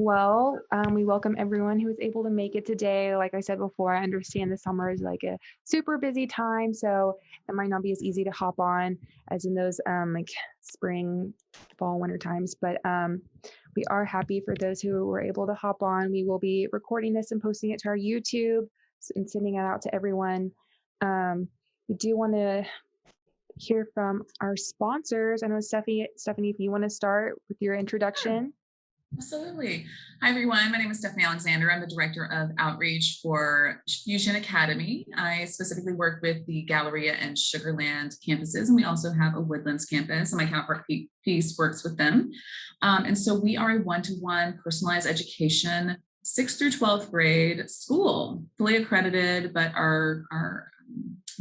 Well, we welcome everyone who is able to make it today. Like I said before, I understand the summer is like a super busy time, so it might not be as easy to hop on as in those like spring, fall, winter times. But we are happy for those who were able to hop on. We will be recording this and posting it to our YouTube and sending it out to everyone. We do want to hear from our sponsors. I know Stephanie, if you want to start with your introduction. Absolutely. Hi, everyone. My name is Stephanie Alexander. I'm the Director of Outreach for Fusion Academy. I specifically work with the Galleria and Sugarland campuses, and we also have a Woodlands campus, and my counterpart piece works with them. And so we are a one-to-one personalized education, 6th through 12th grade school, fully accredited, but our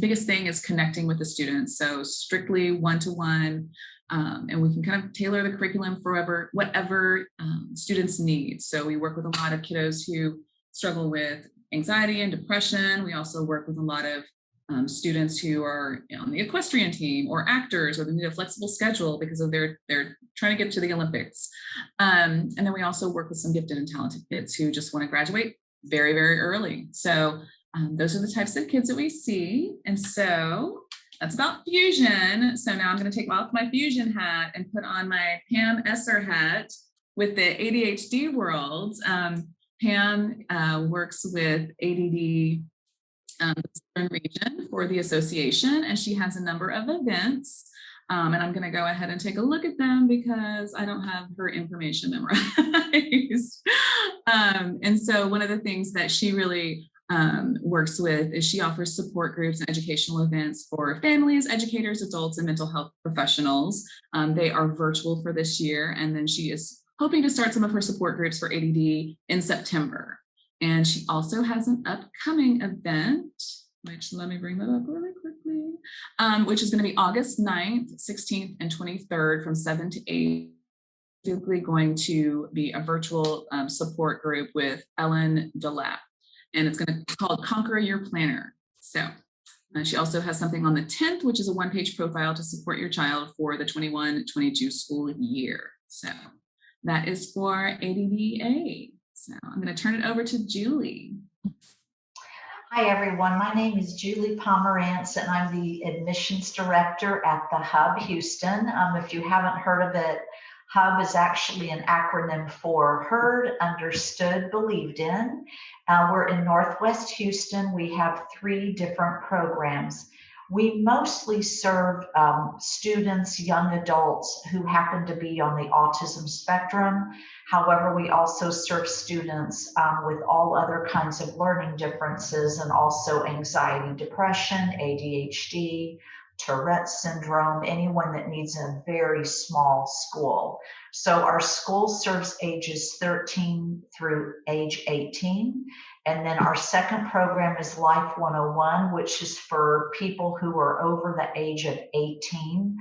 biggest thing is connecting with the students. So strictly one-to-one. And we can kind of tailor the curriculum for whatever students need. So we work with a lot of kiddos who struggle with anxiety and depression. We also work with a lot of students who are on the equestrian team or actors, or they need a flexible schedule because of they're trying to get to the Olympics. And then we also work with some gifted and talented kids who just want to graduate very, very early. So those are the types of kids that we see. And so that's about Fusion. So now I'm going to take off my Fusion hat and put on my Pam Esser hat with the ADHD world. Pam works with ADD region for the association, and she has a number of events. And I'm going to go ahead and take a look at them because I don't have her information memorized. And so one of the things that she really works with is she offers support groups and educational events for families, educators, adults, and mental health professionals. They are virtual for this year, and then she is hoping to start some of her support groups for ADD in September. And she also has an upcoming event, which let me bring that up really quickly, which is going to be August 9th, 16th, and 23rd from 7 to 8. Basically going to be a virtual support group with Ellen DeLapp. And it's going to be called Conquer Your Planner. So she also has something on the 10th, which is a one-page profile to support your child for the 21-22 school year. So that is for ADDA. So I'm going to turn it over to Julie. Hi, everyone. My name is Julie Pomerantz, and I'm the admissions director at the Hub Houston. If you haven't heard of it, HUB is actually an acronym for Heard, Understood, Believed in. We're in Northwest Houston. We have 3 different programs. We mostly serve students, young adults who happen to be on the autism spectrum. However, we also serve students with all other kinds of learning differences, and also anxiety, depression, ADHD, Tourette's syndrome, anyone that needs a very small school. So our school serves ages 13 through age 18. And then our second program is Life 101, which is for people who are over the age of 18.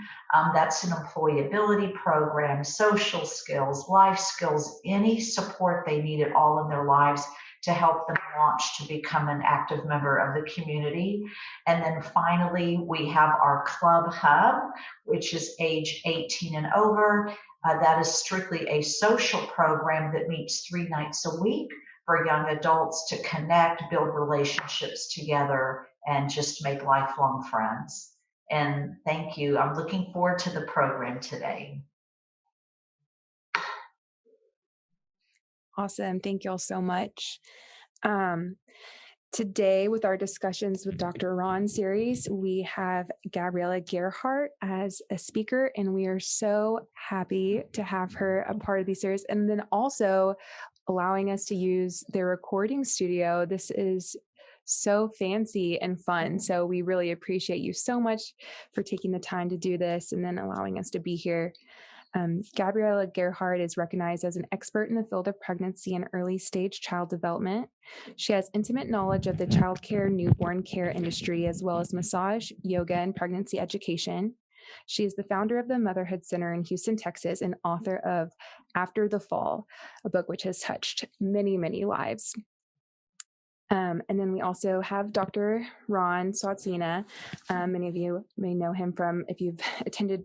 That's an employability program, social skills, life skills, any support they need at all in their lives to help them launch to become an active member of the community. And then finally, we have our Club Hub, which is age 18 and over. That is strictly a social program that meets 3 nights a week for young adults to connect, build relationships together, and just make lifelong friends. And thank you. I'm looking forward to the program today. Awesome. Thank you all so much. Today, with our Discussions with Dr. Ron series, we have Gabriela Gerhardt as a speaker, and we are so happy to have her a part of these series, and then also allowing us to use their recording studio. This is so fancy and fun. So we really appreciate you so much for taking the time to do this and then allowing us to be here. Gabriela Gerhardt is recognized as an expert in the field of pregnancy and early stage child development. She has intimate knowledge of the childcare, newborn care industry, as well as massage, yoga, and pregnancy education. She is the founder of the Motherhood Center in Houston, Texas, and author of After the Fall, a book which has touched many, many lives. And then we also have Dr. Ron Swatzyna. Many of you may know him from if you've attended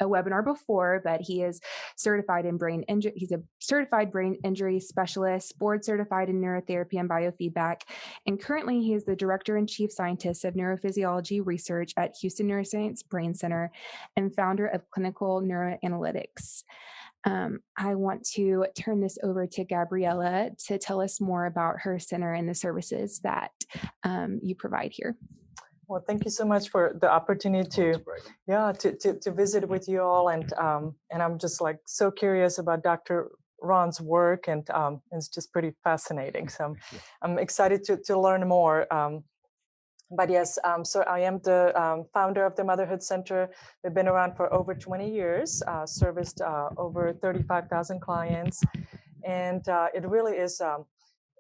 a webinar before, but he is certified in brain injury. He's a certified brain injury specialist, board certified in neurotherapy and biofeedback. And currently he is the director and chief scientist of neurophysiology research at Houston Neuroscience Brain Center and founder of Clinical NeuroAnalytics. I want to turn this over to Gabriela to tell us more about her center and the services that you provide here. Well, thank you so much for the opportunity to visit with you all, and I'm just like so curious about Dr. Ron's work, and it's just pretty fascinating. So I'm excited to learn more. But yes, so I am the founder of the Motherhood Center. We've been around for over 20 years, serviced over 35,000 clients, and it really is.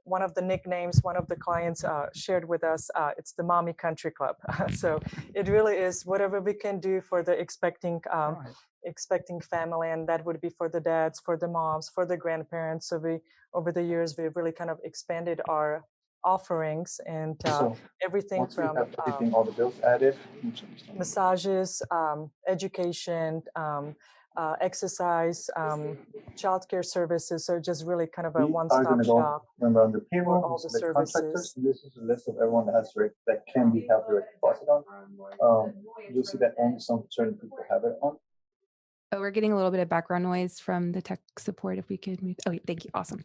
One of the nicknames one of the clients shared with us, it's the Mommy Country Club. So it really is whatever we can do for the expecting family, and that would be for the dads, for the moms, for the grandparents. So we, over the years, we've really kind of expanded our offerings, and everything from all the bills added, massages, education, exercise, childcare services. So just really kind of a one-stop shop. Remember, on the payroll, all the services. This is a list of everyone that has that can be have direct deposit on. You'll see that only some certain people have it on. Oh, we're getting a little bit of background noise from the tech support. If we could move. Oh, thank you. Awesome.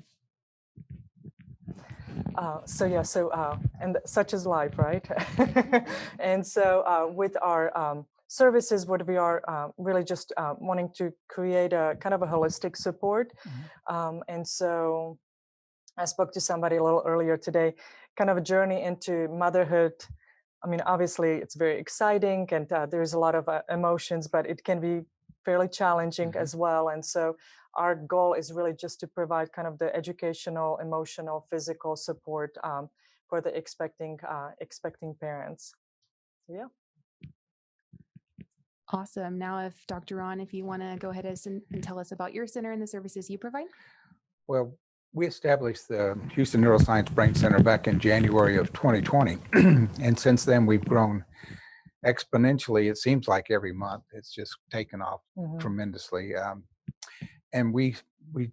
And such is life, right? And so with our services, what we are really just wanting to create a kind of a holistic support. And so I spoke to somebody a little earlier today, kind of a journey into motherhood. I mean, obviously it's very exciting, and there's a lot of emotions, but it can be fairly challenging as well. And so our goal is really just to provide kind of the educational, emotional, physical support for the expecting parents. Yeah. Awesome. Now, if Dr. Ron, if you want to go ahead and tell us about your center and the services you provide. Well, we established the Houston Neuroscience Brain Center back in January of 2020. And since then, we've grown exponentially. It seems like every month it's just taken off tremendously. And we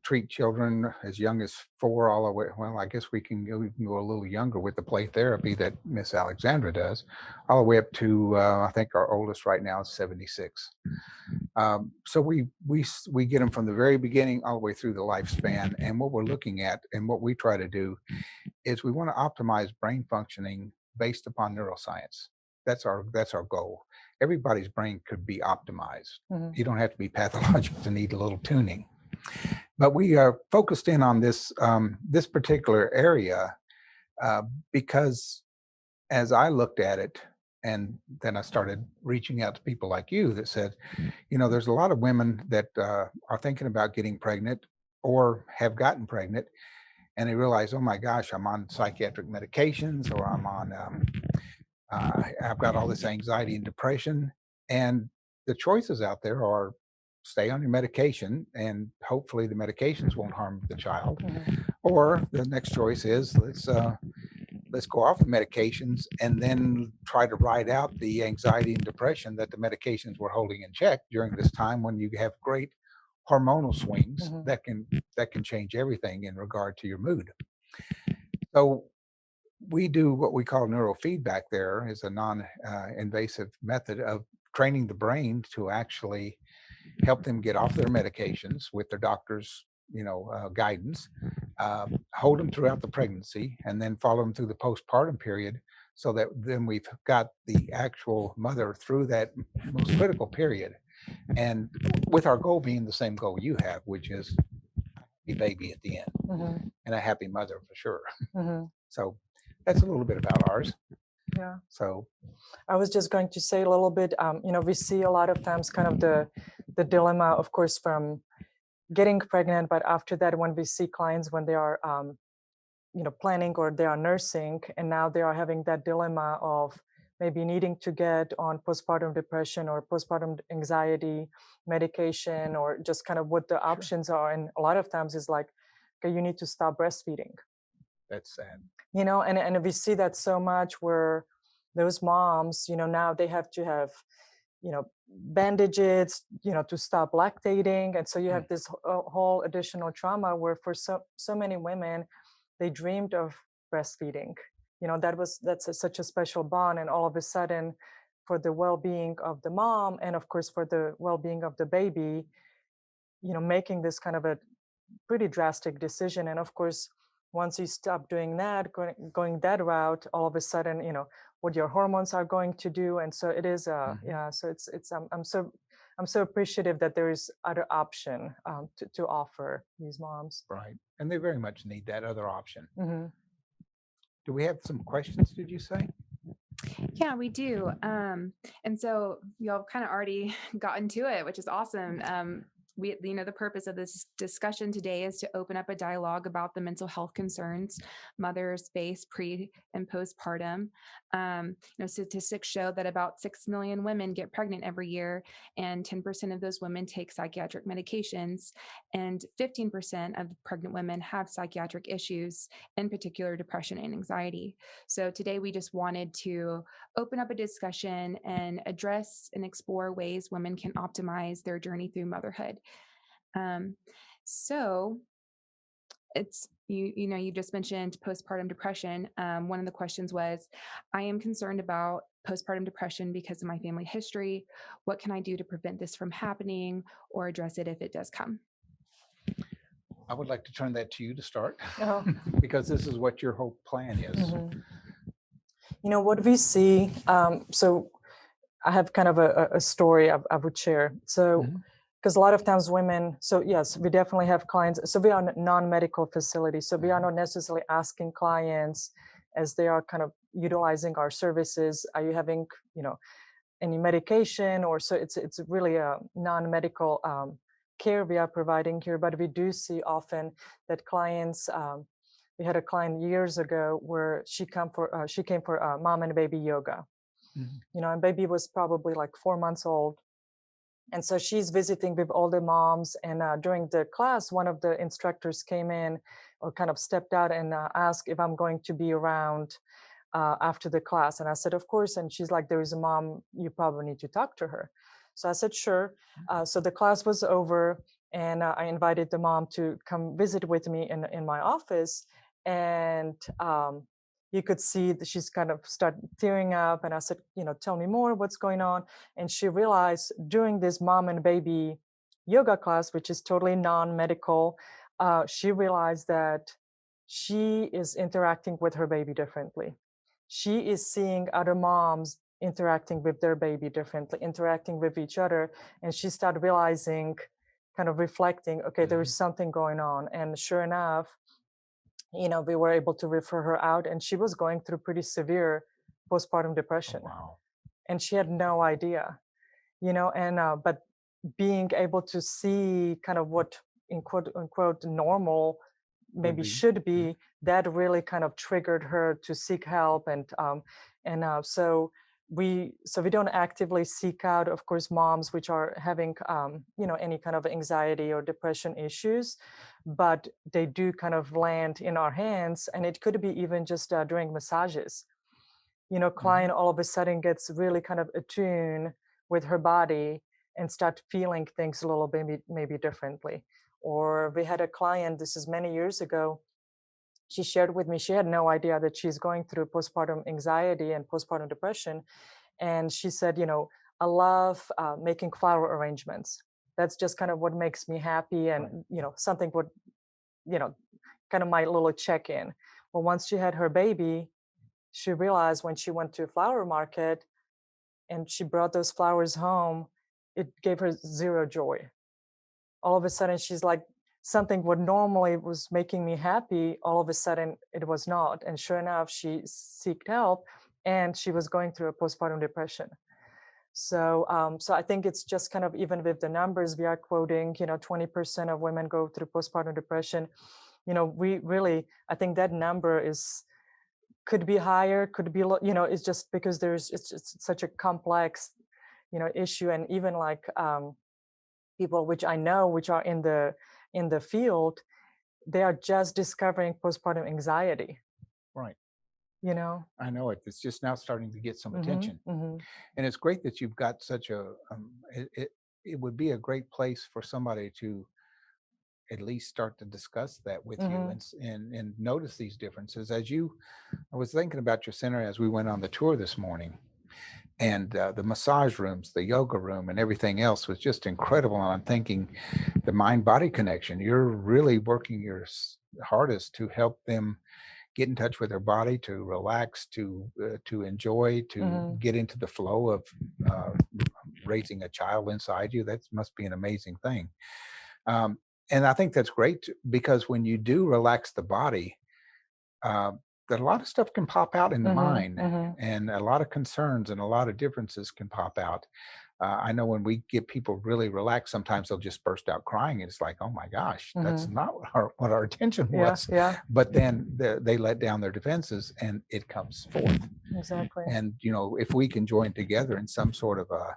treat children as young as 4 all the way. Well, I guess we can go a little younger with the play therapy that Miss Alexandra does, all the way up to I think our oldest right now is 76. So we get them from the very beginning all the way through the lifespan. And what we're looking at and what we try to do is we want to optimize brain functioning based upon neuroscience. That's our goal. Everybody's brain could be optimized. You don't have to be pathologic to need a little tuning. But we are focused in on this this particular area because as I looked at it, and then I started reaching out to people like you that said, you know, there's a lot of women that are thinking about getting pregnant or have gotten pregnant, and they realize, oh my gosh, I'm on psychiatric medications, or I'm on I've got all this anxiety and depression, and the choices out there are stay on your medication and hopefully the medications won't harm the child, or the next choice is let's go off the medications and then try to ride out the anxiety and depression that the medications were holding in check during this time when you have great hormonal swings that can change everything in regard to your mood. So we do what we call neurofeedback. There is a non-invasive method of training the brain to actually help them get off their medications with their doctor's, guidance, hold them throughout the pregnancy, and then follow them through the postpartum period, so that then we've got the actual mother through that most critical period. And with our goal being the same goal you have, which is a baby at the end and a happy mother for sure. So that's a little bit about ours. Yeah. So I was just going to say a little bit, we see a lot of times kind of the dilemma, of course, from getting pregnant, but after that, when we see clients, when they are, planning or they are nursing, and now they are having that dilemma of maybe needing to get on postpartum depression or postpartum anxiety medication, or just kind of what the options are. And a lot of times it's like, okay, you need to stop breastfeeding. that's sad. And we see that so much where those moms, now they have to have, bandages, to stop lactating. And so you have this whole additional trauma where for so many women, they dreamed of breastfeeding. That's such a special bond. And all of a sudden, for the well-being of the mom, and of course, for the well-being of the baby, making this kind of a pretty drastic decision. And of course, once you stop doing that, going that route, all of a sudden, what your hormones are going to do. And so it is, so I'm so appreciative that there is other option to offer these moms. Right. And they very much need that other option. Mm-hmm. Do we have some questions, did you say? Yeah, we do. And so y'all kind of already got into it, which is awesome. The purpose of this discussion today is to open up a dialogue about the mental health concerns mothers face pre and postpartum. Statistics show that about 6 million women get pregnant every year, and 10% of those women take psychiatric medications, and 15% of pregnant women have psychiatric issues, in particular depression and anxiety. So today we just wanted to open up a discussion and address and explore ways women can optimize their journey through motherhood. So it's, you just mentioned postpartum depression. One of the questions was, I am concerned about postpartum depression because of my family history. What can I do to prevent this from happening or address it if it does come? I would like to turn that to you to start, Oh. because this is what your whole plan is. Mm-hmm. What we see, so I have kind of a story I would share. So, because a lot of times women, so yes, we definitely have clients. So we are a non-medical facility. So we are not necessarily asking clients as they are kind of utilizing our services, are you having, any medication? Or so it's really a non-medical care we are providing here. But we do see often that clients, we had a client years ago where she came for mom and baby yoga, and baby was probably like 4 months old. And so she's visiting with all the moms. And during the class, one of the instructors came in or kind of stepped out and asked if I'm going to be around after the class. And I said, of course. And she's like, there is a mom, you probably need to talk to her. So I said, sure. So the class was over, and I invited the mom to come visit with me in my office. And you could see that she's kind of started tearing up. And I said, tell me more, what's going on? And she realized during this mom and baby yoga class, which is totally non-medical, she realized that she is interacting with her baby differently. She is seeing other moms interacting with their baby differently, interacting with each other. And she started realizing, kind of reflecting, okay, there is something going on. And sure enough, we were able to refer her out, and she was going through pretty severe postpartum depression. Oh, wow. And she had no idea, and but being able to see kind of what in quote unquote normal maybe should be, that really kind of triggered her to seek help. And so we don't actively seek out, of course, moms which are having any kind of anxiety or depression issues, but they do kind of land in our hands. And it could be even just during massages. Client all of a sudden gets really kind of attuned with her body and start feeling things a little bit maybe differently. Or we had a client, this is many years ago, she shared with me, she had no idea that she's going through postpartum anxiety and postpartum depression. And she said, I love making flower arrangements. That's just kind of what makes me happy. And, something would, kind of my little check-in. Well, once she had her baby, she realized when she went to a flower market and she brought those flowers home, it gave her zero joy. All of a sudden, she's like, something what normally was making me happy, all of a sudden it was not. And sure enough, she sought help, and she was going through a postpartum depression. So I think it's just kind of, even with the numbers we are quoting, 20% of women go through postpartum depression. We really, I think that number could be higher, could be, it's just because it's such a complex, issue. And even like people which I know, which are in the field, they are just discovering postpartum anxiety. Right. you know. I know it. It's just now starting to get some Mhm, attention. mhm, And it's great that you've got such a, it would be a great place for somebody to at least start to discuss that with you mhm, and notice these differences. I was thinking about your center as we went on the tour this morning, and the massage rooms, the yoga room, and everything else was just incredible. And I'm thinking the mind body connection, you're really working your hardest to help them get in touch with their body, to relax, to enjoy, to mhm. get into the flow of uh, raising a child inside you. That must be an amazing thing. Um, and I think that's great because when you do relax the body, uh, that a lot of stuff can pop out in the Mhm, mind, mhm. and a lot of concerns and a lot of differences can pop out. I know when we get people really relaxed, sometimes they'll just burst out crying. And it's like, oh my gosh, that's Mhm. not what our intention Yeah, was. yeah, But then they let down their defenses and it comes forth. exactly. And, if we can join together in some sort of a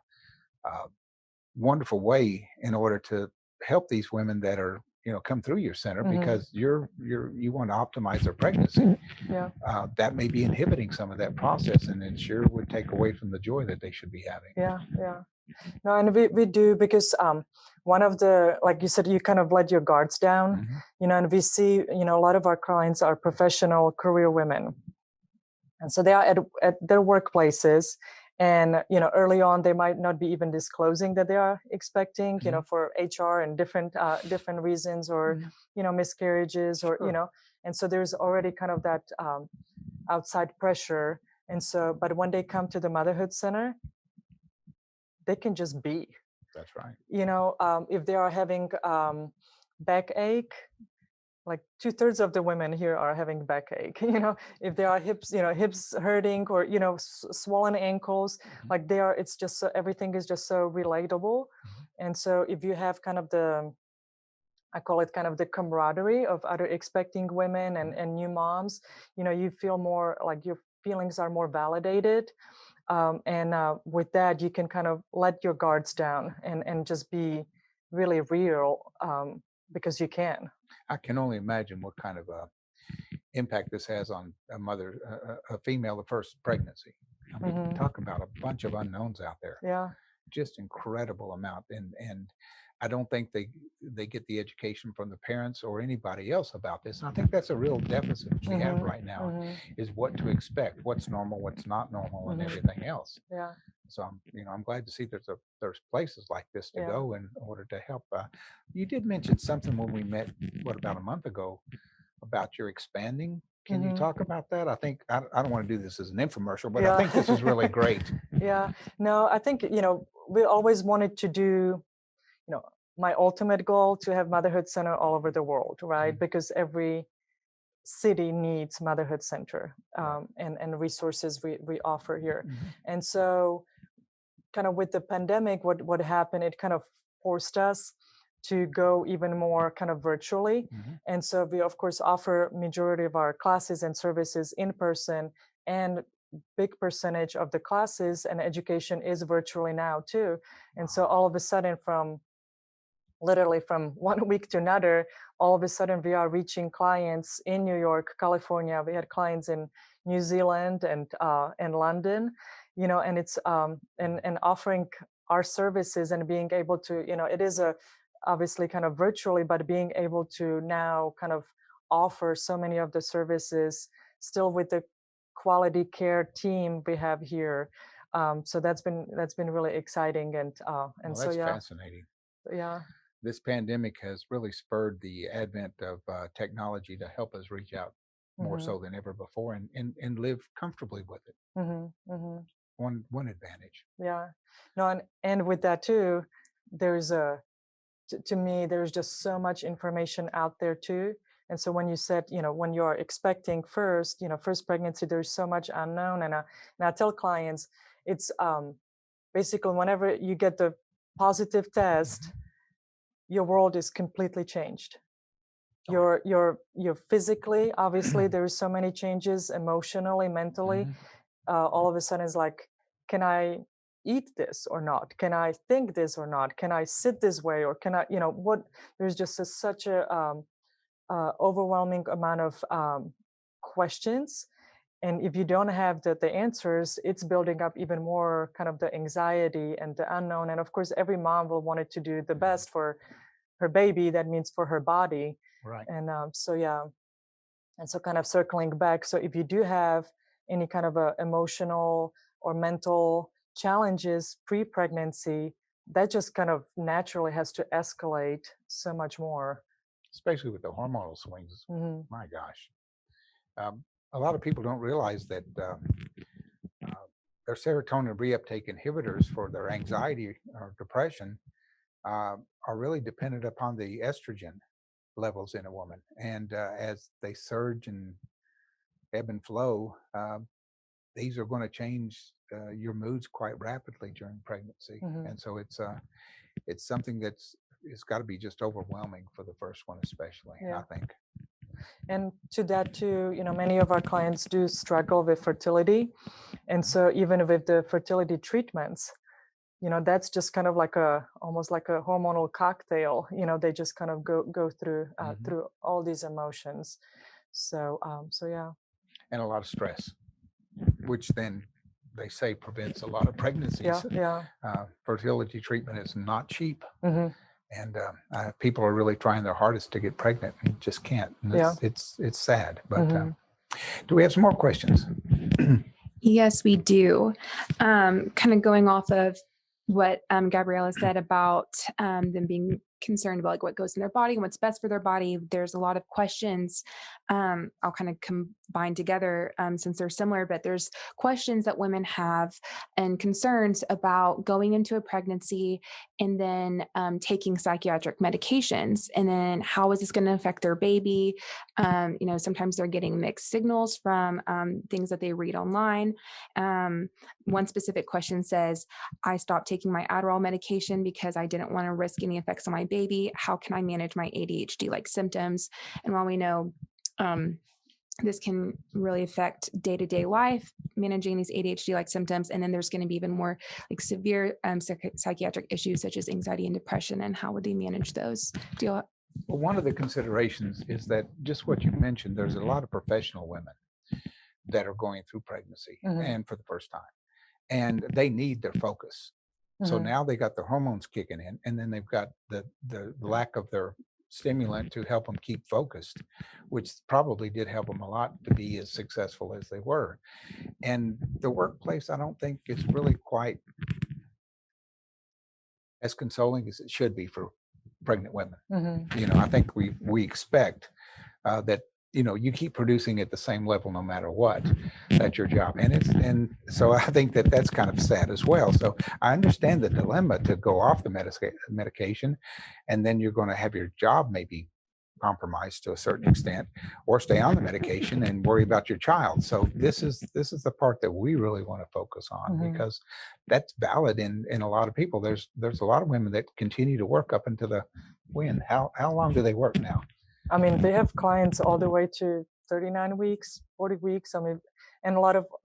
wonderful way in order to help these women that are, come through your center Mhm. because you want to optimize their pregnancy. Yeah. That may be inhibiting some of that process, and it sure would take away from the joy that they should be having. Yeah, yeah. No, and we do because one of the, like you said, you kind of let your guards down, Mhm. and we see, a lot of our clients are professional career women. And so they are at their workplaces. And, early on, they might not be even disclosing that they are expecting, Mhm. for HR and different reasons or, Mhm. Miscarriages or, Sure. and so there's already kind of that outside pressure. And so, but when they come to the Motherhood Center, they can just be, That's right. if they are having backache, like 2/3 of the women here are having backache. If there are hips hurting or swollen ankles, Mhm. like it's just everything is just so relatable. Mhm. And so if you have kind of I call it kind of the camaraderie of other expecting women and new moms, you feel more like your feelings are more validated. And with that, you can kind of let your guards down and just be really real, because you can. I can only imagine what kind of impact this has on a mother, a female, the first pregnancy. I mean, Hmm. talk about a bunch of unknowns out there. Yeah. Just incredible amount, and I don't think they get the education from the parents or anybody else about this. And I think that's a real deficit that we have Hmm. right now, Hmm. is what to expect, what's normal, what's not normal, and Hmm. everything else. Yeah. So I'm glad to see there's places like this to Yeah. go in order to help. You did mention something when we met, about a month ago, about your expanding. Can you Hmm. talk about that? I don't want to do this as an infomercial, but I Yeah. think this is really great. Yeah. No, I think, we always wanted to do, my ultimate goal to have Motherhood Center all over the world, right? Mhm. Because every city needs Motherhood Center, Right. and resources we offer here. Mhm. And so kind of with the pandemic, what happened, it kind of forced us to go even more kind of virtually. Mhm. And so we of course offer majority of our classes and services in person, and big percentage of the classes and education is virtually now too. And so all of a sudden, literally from one week to another, all of a sudden we are reaching clients in New York, California. We had clients in New Zealand and London, and it's and offering our services and being able to, it is obviously kind of virtually, but being able to now kind of offer so many of the services still with the quality care team we have here. So that's been really exciting, and Well, so that's yeah. fascinating. Yeah. This pandemic has really spurred the advent of technology to help us reach out more Hmm. so than ever before, and live comfortably with it. Hmm. Hmm. One advantage. Yeah. No, and with that too, there's to me, there's just so much information out there too. And so when you said, when you're expecting first pregnancy, there's so much unknown. And I tell clients, it's basically whenever you get the positive test, your world is completely changed. Oh, yeah. You're physically, obviously, there's so many changes emotionally, mentally. Mhm. All of a sudden it's like, can I eat this or not? Can I think this or not? Can I sit this way or can I, what? There's just such a overwhelming amount of questions. And if you don't have the answers, it's building up even more kind of the anxiety and the unknown. And of course, every mom will want it to do the best for her baby. That means for her body. Right. And so, yeah. And so kind of circling back. So if you do have any kind of emotional or mental challenges pre-pregnancy, that just kind of naturally has to escalate so much more. Especially with the hormonal swings. Mm-hmm. My gosh. A lot of people don't realize that their serotonin reuptake inhibitors for their anxiety or depression are really dependent upon the estrogen levels in a woman. And as they surge and ebb and flow, these are going to change your moods quite rapidly during pregnancy. Mm-hmm. And so it's something it's got to be just overwhelming for the first one, especially, I think. And to that too, many of our clients do struggle with fertility. And so even with the fertility treatments, that's just kind of like almost like a hormonal cocktail. They just kind of go through through all these emotions. So yeah. And a lot of stress, which then they say prevents a lot of pregnancies. Yeah. Fertility treatment is not cheap. Mm-hmm. And people are really trying their hardest to get pregnant and just can't. And it's sad. But do we have some more questions? Yes, we do. Kind of going off of what Gabriela said about them being concerned about like what goes in their body and what's best for their body. There's a lot of questions. I'll kind of combine together since they're similar, but there's questions that women have and concerns about going into a pregnancy and then taking psychiatric medications. And then how is this going to affect their baby? Sometimes they're getting mixed signals from things that they read online. One specific question says, I stopped taking my Adderall medication because I didn't want to risk any effects on my baby. How can I manage my ADHD-like symptoms? And while we know this can really affect day-to-day life, managing these ADHD-like symptoms, and then there's going to be even more like severe psychiatric issues such as anxiety and depression, and how would they manage those? Well, one of the considerations is that just what you mentioned, there's a lot of professional women that are going through pregnancy and for the first time, and they need their focus. So now they got the hormones kicking in, and then they've got the lack of their stimulant to help them keep focused, which probably did help them a lot to be as successful as they were. And the workplace, I don't think is really quite as consoling as it should be for pregnant women. I think we expect that you keep producing at the same level no matter what. That's your job, and so I think that's kind of sad as well. So I understand the dilemma to go off the medication, and then you're going to have your job maybe compromised to a certain extent, or stay on the medication and worry about your child. So this is the part that we really want to focus on, because that's valid in a lot of people. There's a lot of women that continue to work up into the when. How long do they work now? I mean, they have clients all the way to 39 weeks, 40 weeks. I mean, and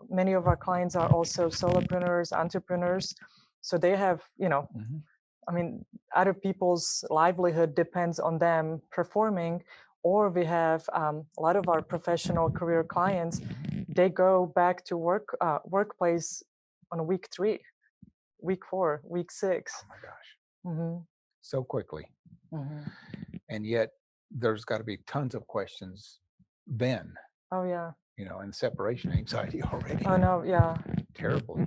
many of our clients are also solopreneurs, entrepreneurs. So they have, I mean, other people's livelihood depends on them performing. Or we have a lot of our professional career clients, they go back to workplace on week 3, week 4, week 6. Oh my gosh. So quickly. And yet there's got to be tons of questions then. Oh yeah. And separation anxiety already. Oh no, yeah. Terribly.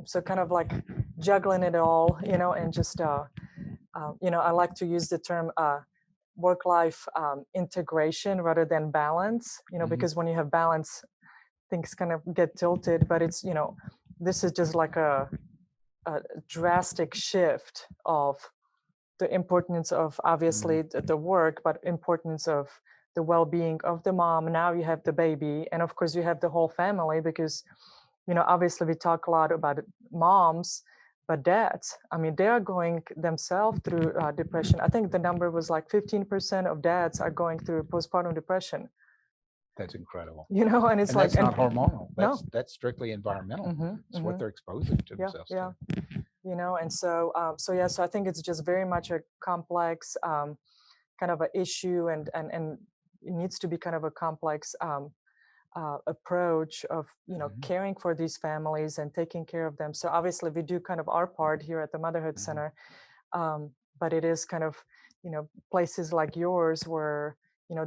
So kind of like juggling it all, and just, I like to use the term work-life integration rather than balance, because when you have balance, things kind of get tilted, but it's, this is just like a drastic shift of the importance of obviously the work, but importance of the well-being of the mom. Now you have the baby, and of course you have the whole family, because obviously we talk a lot about moms, but dads, I mean, they are going themselves through depression. I think the number was like 15% of dads are going through postpartum depression. That's incredible. And it's that's not hormonal. That's strictly environmental. It's what they're exposing to themselves to. And so I think it's just very much a complex kind of an issue, and it needs to be kind of a complex approach of caring for these families and taking care of them. So obviously we do kind of our part here at the Motherhood Center, but it is kind of places like yours where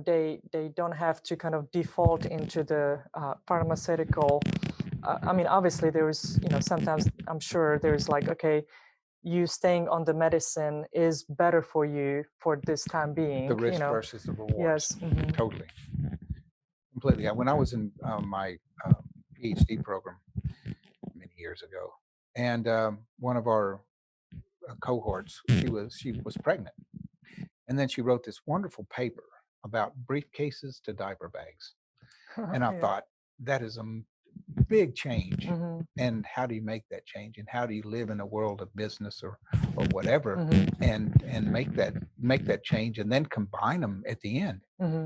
they don't have to kind of default into the pharmaceutical. I mean, obviously there's sometimes I'm sure there's like, okay, you staying on the medicine is better for you for this time being. The risk versus the rewards. Yes. Totally. Completely. When I was in my PhD program many years ago, and one of our cohorts, she was pregnant, and then she wrote this wonderful paper about briefcases to diaper bags, and I thought that is a big change. And how do you make that change, and how do you live in a world of business or whatever, and make that change, and then combine them at the end,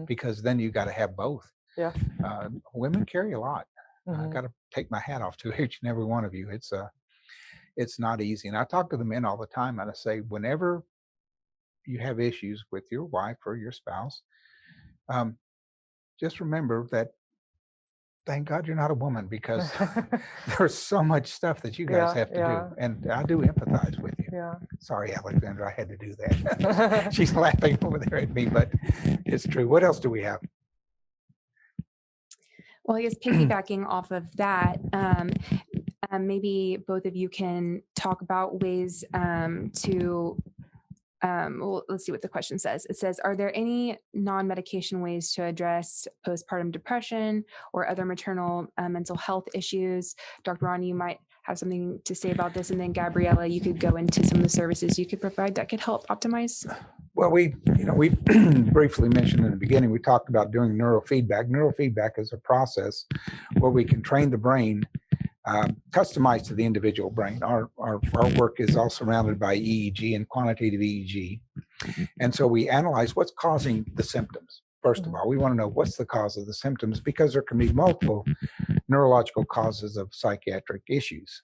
because then you got to have both. Women carry a lot. I got to take my hat off to each and every one of you. It's not easy, and I talk to the men all the time, and I say, whenever you have issues with your wife or your spouse, just remember that thank God you're not a woman, because there's so much stuff that you guys have to do. And I do empathize with you. Sorry, Alexandra, I had to do that. She's laughing over there at me, but it's true. What else do we have? Well, I guess piggybacking off of that, maybe both of you can talk about ways to well, let's see what the question says. It says, are there any non-medication ways to address postpartum depression or other maternal mental health issues? Dr. Ron, you might have something to say about this, and then Gabriela, you could go into some of the services you could provide that could help optimize. Well, we briefly mentioned in the beginning, we talked about doing neurofeedback. Neurofeedback is a process where we can train the brain customized to the individual brain. Our work is all surrounded by EEG and quantitative EEG. And so we analyze what's causing the symptoms. First of all, we want to know what's the cause of the symptoms, because there can be multiple neurological causes of psychiatric issues.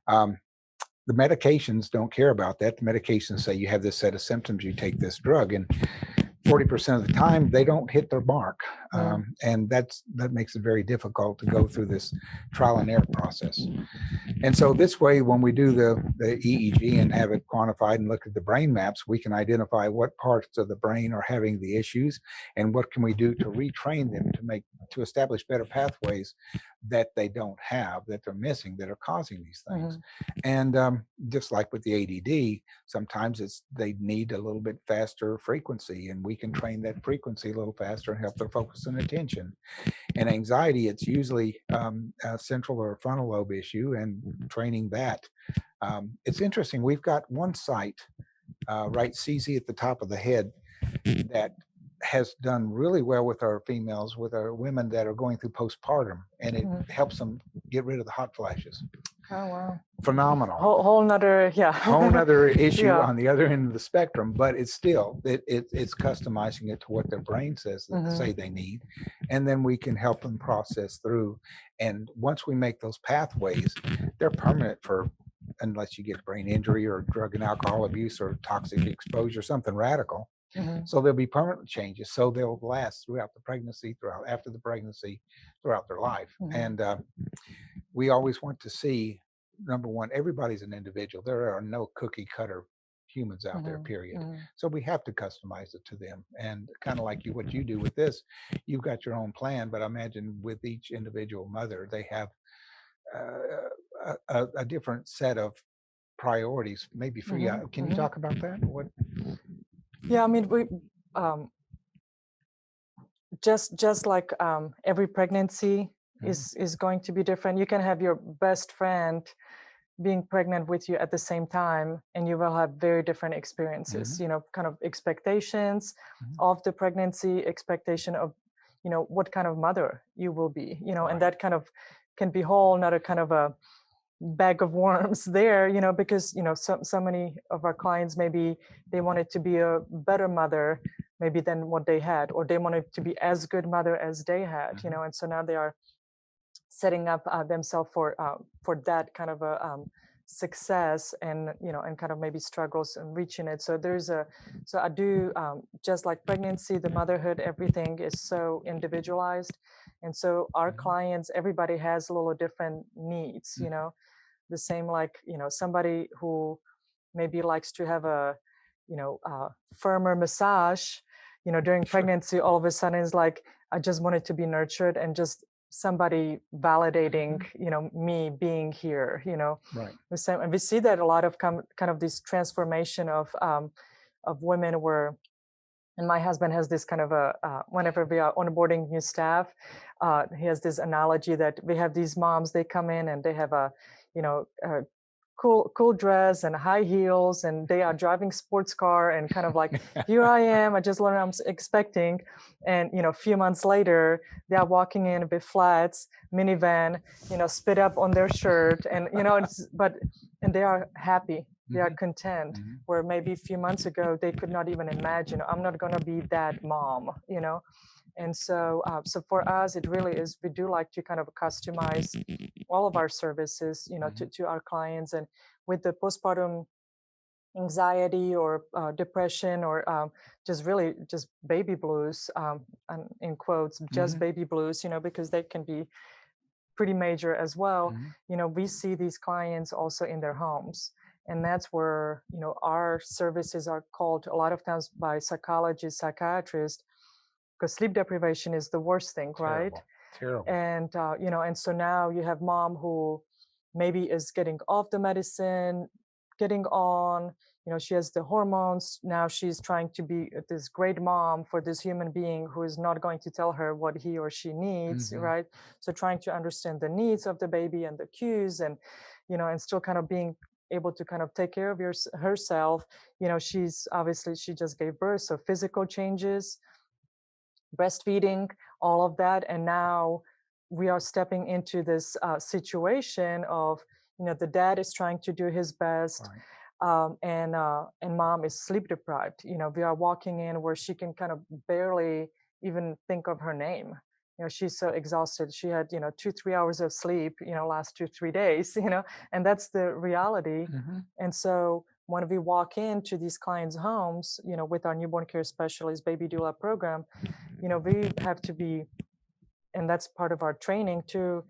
The medications don't care about that. The medications say you have this set of symptoms, you take this drug, and 40% of the time they don't hit their mark. And that makes it very difficult to go through this trial and error process. And so this way, when we do the EEG and have it quantified and look at the brain maps, we can identify what parts of the brain are having the issues, and what can we do to retrain them to establish better pathways that they don't have, that they're missing, that are causing these things. And just like with the ADD, sometimes they need a little bit faster frequency, and we can train that frequency a little faster and help their focus and attention. And anxiety, it's usually a central or frontal lobe issue, and training that. It's interesting, we've got one site, right CZ at the top of the head, that has done really well with our females, with our women that are going through postpartum, and it helps them get rid of the hot flashes. Oh, wow. Phenomenal. Whole nother issue on the other end of the spectrum, but it's still, it's customizing it to what their brain says that say they need. And then we can help them process through. And once we make those pathways, they're permanent unless you get brain injury or drug and alcohol abuse or toxic exposure, something radical. So there'll be permanent changes. So they'll last throughout the pregnancy, after the pregnancy, throughout their life. And we always want to see, number one, everybody's an individual. There are no cookie cutter humans out there, period. So we have to customize it to them. And kind of like what you do with this, you've got your own plan, but I imagine with each individual mother, they have a different set of priorities, maybe for you. Can you talk about that? Yeah, I mean, we just like every pregnancy is going to be different. You can have your best friend being pregnant with you at the same time, and you will have very different experiences. Kind of expectations of the pregnancy, expectation of what kind of mother you will be. And that kind of can be whole another kind of a bag of worms there, because so many of our clients, maybe they wanted to be a better mother maybe than what they had, or they wanted to be as good mother as they had, and so now they are setting up themselves for that kind of a success and and kind of maybe struggles in reaching it. So so I do just like pregnancy, the motherhood, everything is so individualized, and so our clients, everybody has a little different needs. The same like somebody who maybe likes to have a firmer massage during pregnancy, all of a sudden is like, I just wanted to be nurtured and just somebody validating me being here. Right. The same, and we see that a lot of kind of this transformation of women where, and my husband has this kind of a whenever we are onboarding new staff, he has this analogy that we have these moms, they come in and they have a cool dress and high heels, and they are driving sports car and kind of like, here I am, I just learned I'm expecting, and a few months later they are walking in with flats, minivan, spit up on their shirt, and and they are happy, they are content, where maybe a few months ago they could not even imagine, I'm not going to be that mom. And so for us, it really is, we do like to kind of customize all of our services, to our clients. And with the postpartum anxiety or depression or just really just baby blues, and in quotes, just baby blues, because they can be pretty major as well. We see these clients also in their homes. And that's where, our services are called a lot of times by psychologists, psychiatrists, because sleep deprivation is the worst thing, right? Terrible. And and so now you have mom who maybe is getting off the medicine, getting on, she has the hormones. Now she's trying to be this great mom for this human being who is not going to tell her what he or she needs, right? So trying to understand the needs of the baby and the cues, and and still kind of being able to kind of take care of herself. She's obviously, she just gave birth, so physical changes, breastfeeding, all of that. And now we are stepping into this situation of, the dad is trying to do his best, and mom is sleep deprived. We are walking in where she can kind of barely even think of her name. She's so exhausted. She had 2-3 hours of sleep last 2-3 days, and that's the reality. And so when we walk into these clients' homes, with our newborn care specialist baby doula program, we have to be, and that's part of our training too,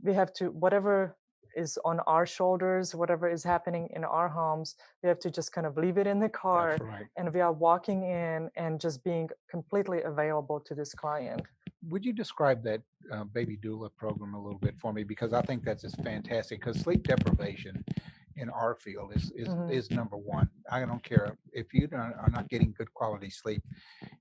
we have to, whatever is on our shoulders, whatever is happening in our homes, we have to just kind of leave it in the car. That's right. And we are walking in and just being completely available to this client. Would you describe that baby doula program a little bit for me? Because I think that's just fantastic, because sleep deprivation in our field is number one. I don't care if you are not getting good quality sleep,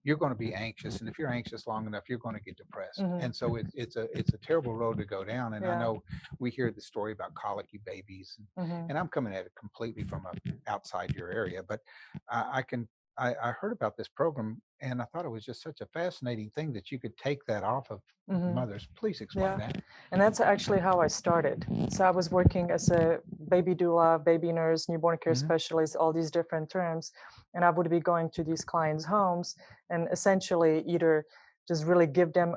you're going to be anxious, and if you're anxious long enough, you're going to get depressed. And so it's a terrible road to go down. And I know we hear the story about colicky babies, and I'm coming at it completely from outside your area, but I heard about this program, and I thought it was just such a fascinating thing that you could take that off of mothers. Please explain that. And that's actually how I started. So I was working as a baby doula, baby nurse, newborn care specialist, all these different terms. And I would be going to these clients' homes and essentially either just really give them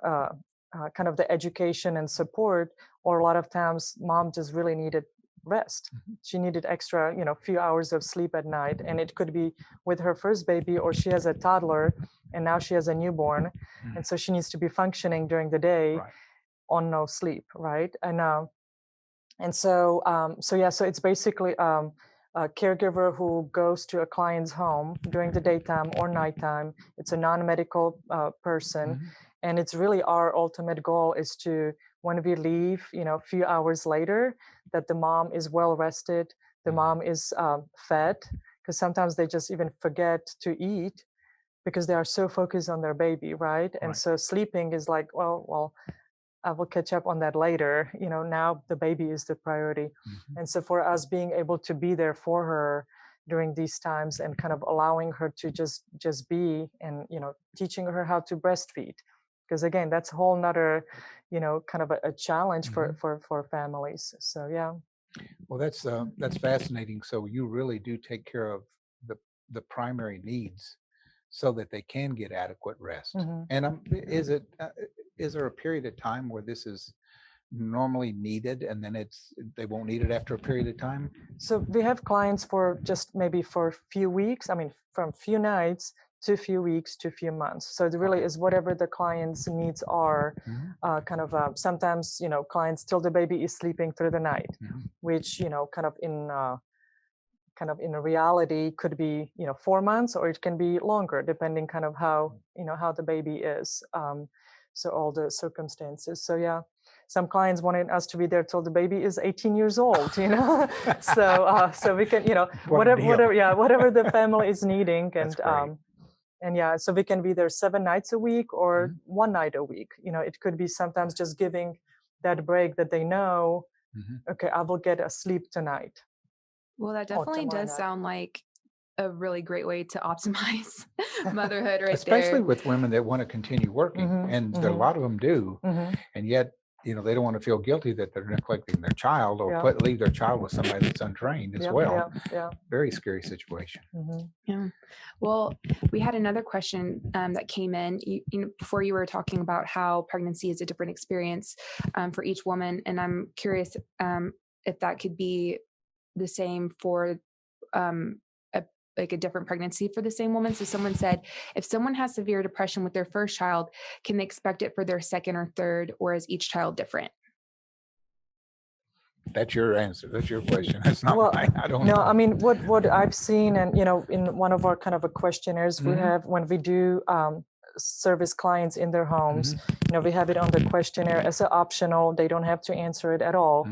kind of the education and support, or a lot of times mom just really needed rest. She needed extra, few hours of sleep at night. And it could be with her first baby, or she has a toddler and now she has a newborn. And so she needs to be functioning during the day on no sleep, right? And so it's basically a caregiver who goes to a client's home during the daytime or nighttime. It's a non-medical person. And it's really our ultimate goal is to, when we leave, a few hours later, that the mom is well rested, the mom is fed, because sometimes they just even forget to eat because they are so focused on their baby, right? And so sleeping is like, well, I will catch up on that later. Now the baby is the priority. And so for us being able to be there for her during these times and kind of allowing her to just be, and, teaching her how to breastfeed. Because again, that's a whole nother, kind of a challenge for families. So, yeah. Well, that's fascinating. So you really do take care of the primary needs so that they can get adequate rest. And is there a period of time where this is normally needed and then they won't need it after a period of time? So we have clients for just maybe for a few weeks. I mean, from few nights to a few weeks to a few months. So it really is whatever the client's needs are. Sometimes, clients till the baby is sleeping through the night, which, kind of in a reality could be, 4 months, or it can be longer, depending kind of how the baby is. So all the circumstances. So yeah, some clients wanted us to be there till the baby is 18 years old, so we can, whatever the family is needing. And yeah, so we can be there 7 nights a week or 1 night a week. It could be sometimes just giving that break that they know, okay, I will get a sleep tonight. Well, that definitely does sound like a really great way to optimize motherhood right Especially there. with women that want to continue working, and a lot of them do, and yet, they don't want to feel guilty that they're neglecting their child or leave their child with somebody that's untrained as well. Very scary situation. Yeah. Well, we had another question that came in before you were talking about how pregnancy is a different experience for each woman. And I'm curious if that could be the same for a different pregnancy for the same woman. So someone said, if someone has severe depression with their first child, can they expect it for their second or third, or is each child different? That's your answer. That's your question. That's not mine. I don't know. I mean, what I've seen, and in one of our kind of a questionnaires we have when we do service clients in their homes, we have it on the questionnaire as an optional. They don't have to answer it at all.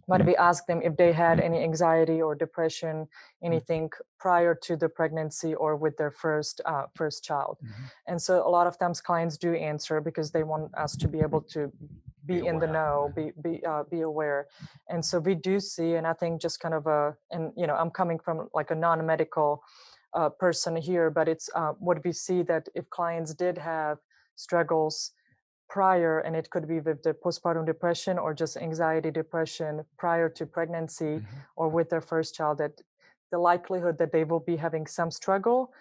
But we ask them if they had any anxiety or depression, anything prior to the pregnancy or with their first child. And so a lot of times clients do answer because they want us to be able to be in the know, be aware. And so we do see, and I think just kind of I'm coming from like a non-medical person here, but it's what we see that if clients did have struggles prior, and it could be with the postpartum depression or just anxiety depression prior to pregnancy or with their first child, that the likelihood that they will be having some struggle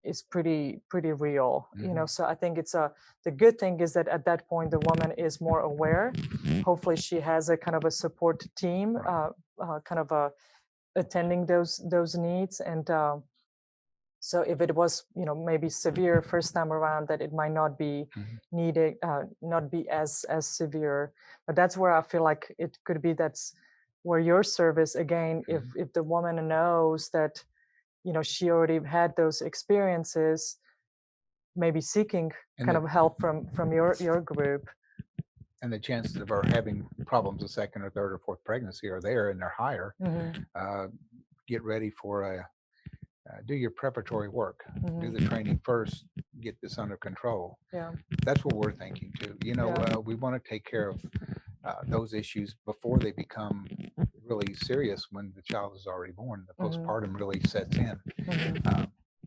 is pretty real. So I think it's the good thing is that at that point the woman is more aware. Hopefully she has a kind of a support team attending those needs. And so if it was, maybe severe first time around, that it might not be needed, not be as severe. But that's where I feel like it could be, that's where your service, again, if the woman knows that, she already had those experiences, maybe seeking kind of help from your group. And the chances of her having problems a second or third or fourth pregnancy are there, and they're higher. Get ready for do your preparatory work, do the training first, get this under control. That's what we're thinking too. We want to take care of those issues before they become really serious, when the child is already born. The postpartum really sets in,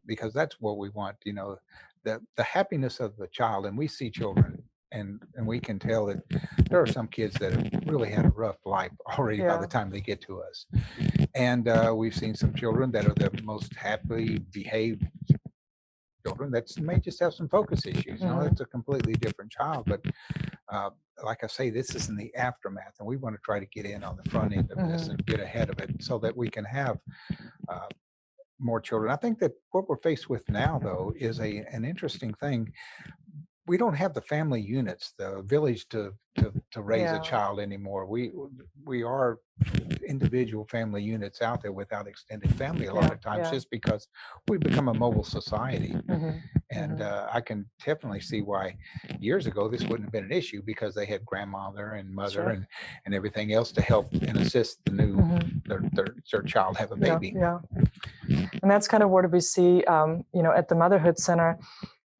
because that's what we want, the happiness of the child. And we see children, and we can tell that there are some kids that have really had a rough life already by the time they get to us. And we've seen some children that are the most happily behaved children that may just have some focus issues. It's a completely different child. But like I say, this is in the aftermath, and we want to try to get in on the front end of this and get ahead of it so that we can have more children. I think that what we're faced with now, though, is an interesting thing. We don't have the family units, the village to raise a child anymore. We are individual family units out there without extended family a lot of times, just because we've become a mobile society. And I can definitely see why years ago this wouldn't have been an issue, because they had grandmother and mother and everything else to help and assist the new their child have a baby. And that's kind of what we see at the Motherhood Center.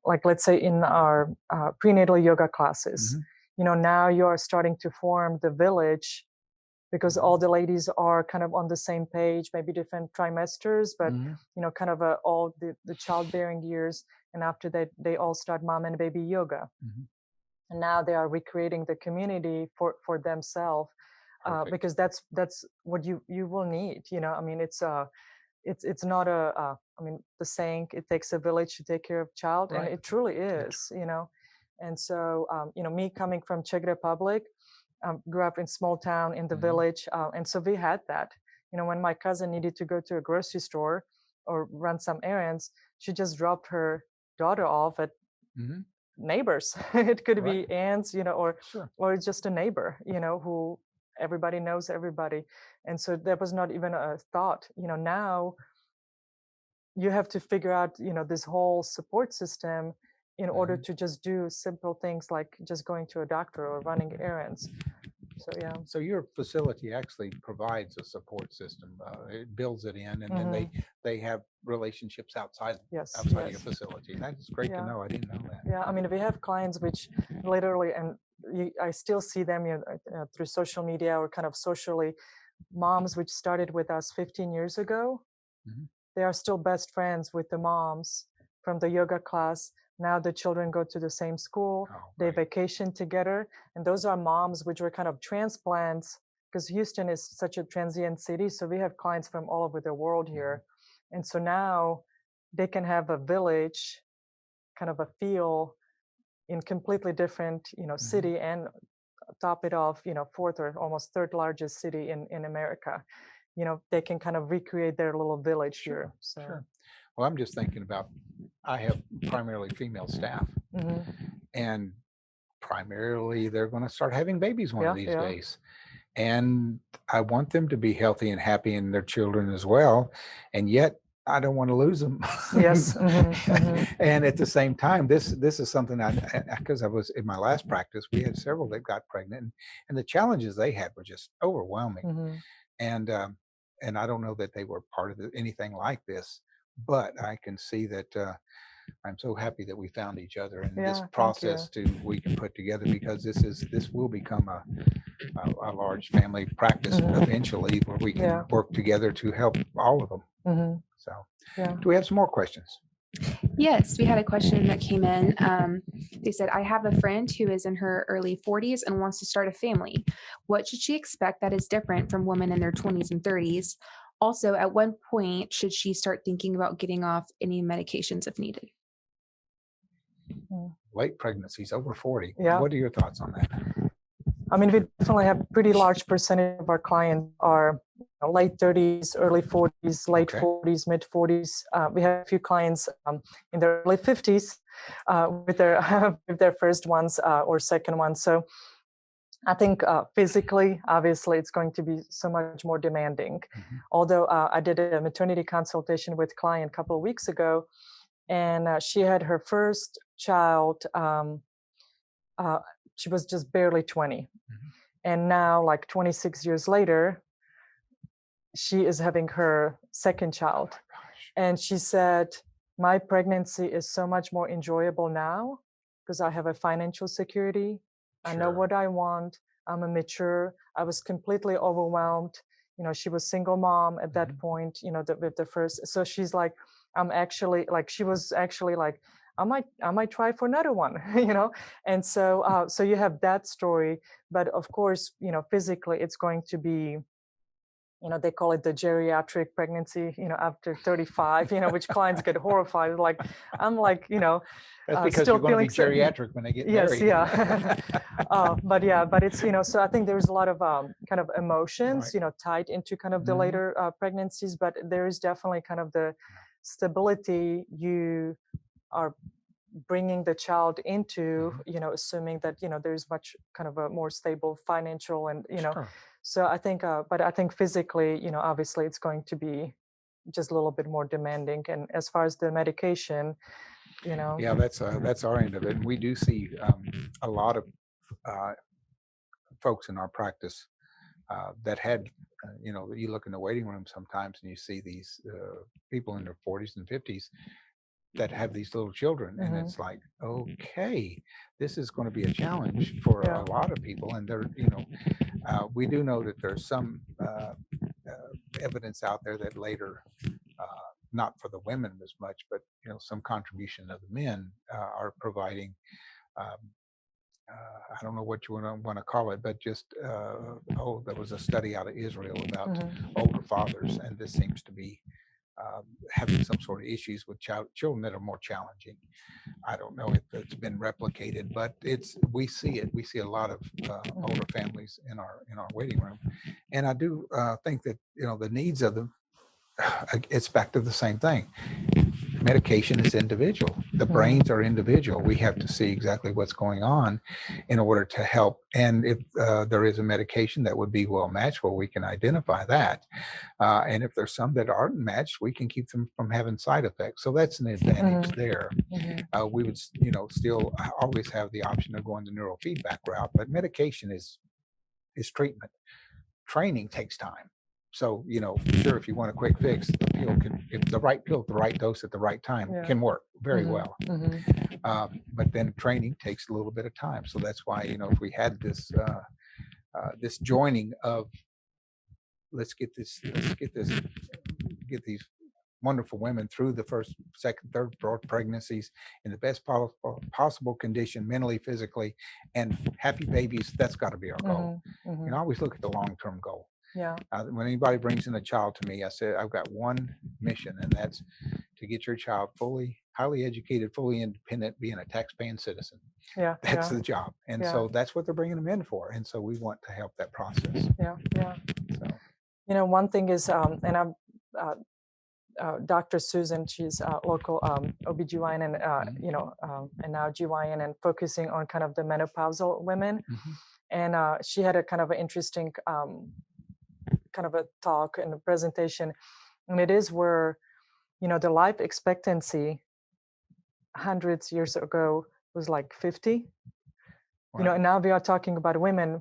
Like, let's say in our prenatal yoga classes, now you are starting to form the village, because all the ladies are kind of on the same page, maybe different trimesters, but kind of all the childbearing years. And after that, they all start mom and baby yoga. And now they are recreating the community for themselves, because that's what you will need. I mean, it's not the saying, it takes a village to take care of a child, and it truly is. And so me coming from Czech Republic, grew up in small town in the village. And so we had that. When my cousin needed to go to a grocery store or run some errands, she just dropped her daughter off at neighbors. It could be aunts, or just a neighbor, who everybody knows everybody. And so there was not even a thought. Now you have to figure out, this whole support system in order to just do simple things like just going to a doctor or running errands. So, yeah. So your facility actually provides a support system. It builds it in, and then they have relationships outside your facility. That's great to know. I didn't know that. Yeah, I mean, we have clients which literally, and I still see them through social media or kind of socially, moms which started with us 15 years ago. They are still best friends with the moms from the yoga class. Now the children go to the same school, they vacation together. And those are moms which were kind of transplants, because Houston is such a transient city. So we have clients from all over the world here. And so now they can have a village, kind of a feel in completely different, city, and top it off, fourth or almost third largest city in America. They can kind of recreate their little village here. So. Sure. Well, I'm just thinking about, I have primarily female staff, and primarily they're going to start having babies one of these days. And I want them to be healthy and happy, and their children as well. And yet I don't want to lose them. Yes. And at the same time, this is something because I was in my last practice, we had several that got pregnant, and the challenges they had were just overwhelming. And I don't know that they were part of anything like this, but I can see that I'm so happy that we found each other, and this process we can put together, because this will become a large family practice eventually, where we can work together to help all of them. So do we have some more questions? Yes, we had a question that came in. They said, I have a friend who is in her early 40s and wants to start a family. What should she expect that is different from women in their 20s and 30s? Also, at what point should she start thinking about getting off any medications if needed? Late pregnancies, over 40. Yeah. What are your thoughts on that? I mean, we definitely have a pretty large percentage of our clients are late 30s, early 40s, late 40s, mid 40s. We have a few clients in their early 50s with their first ones or second ones. So I think physically, obviously, it's going to be so much more demanding. Although I did a maternity consultation with a client a couple of weeks ago, and she had her first child. She was just barely 20. And now, like 26 years later, she is having her second child. And she said, my pregnancy is so much more enjoyable now because I have a financial security. I know what I want. I'm a mature. I was completely overwhelmed. She was single mom at that point, with the first. So she's like, she was actually like, I might try for another one, And so, so you have that story, but of course, physically it's going to be, they call it the geriatric pregnancy, after 35, which clients get horrified. Like, I'm like, that's because still you're going to be geriatric when they get married. Yes, yeah. But it's, so I think there's a lot of kind of emotions, tied into kind of the later pregnancies, but there is definitely kind of the stability you are bringing the child into, assuming that, there's much kind of a more stable financial and, so I think, but I think physically, obviously it's going to be just a little bit more demanding. And as far as the medication, Yeah, that's our end of it. And we do see a lot of folks in our practice that had, you look in the waiting room sometimes and you see these people in their 40s and 50s that have these little children, and it's like, okay, this is going to be a challenge for a lot of people. And they're, we do know that there's some evidence out there that later, not for the women as much, but some contribution of the men are providing. I don't know what you want to call it, but just there was a study out of Israel about older fathers, and this seems to be having some sort of issues with children that are more challenging. I don't know if it's been replicated, but we see it. We see a lot of older families in our waiting room, and I do think that the needs of them. It's back to the same thing. Medication is individual. The brains are individual. We have to see exactly what's going on in order to help. And if there is a medication that would be well matched, well, we can identify that. And if there's some that aren't matched, we can keep them from having side effects. So that's an advantage there. We would, still always have the option of going the neurofeedback route, but medication is treatment. Training takes time. So, sure, if you want a quick fix, the pill if the right pill at the right dose at the right time can work very well. But then training takes a little bit of time. So that's why, if we had this this joining of let's get these wonderful women through the first, second, third, fourth pregnancies in the best possible condition, mentally, physically, and happy babies, that's got to be our goal. I always look at the long-term goal. Yeah. When anybody brings in a child to me, I say, I've got one mission, and that's to get your child highly educated, fully independent, being a tax-paying citizen. Yeah. That's the job. And so that's what they're bringing them in for. And so we want to help that process. Yeah. So, one thing is, and I'm, Dr. Susan, she's local OBGYN and, and now GYN and focusing on kind of the menopausal women. And she had a kind of an interesting kind of a talk and a presentation, and it is where the life expectancy hundreds years ago was like 50. And now we are talking about women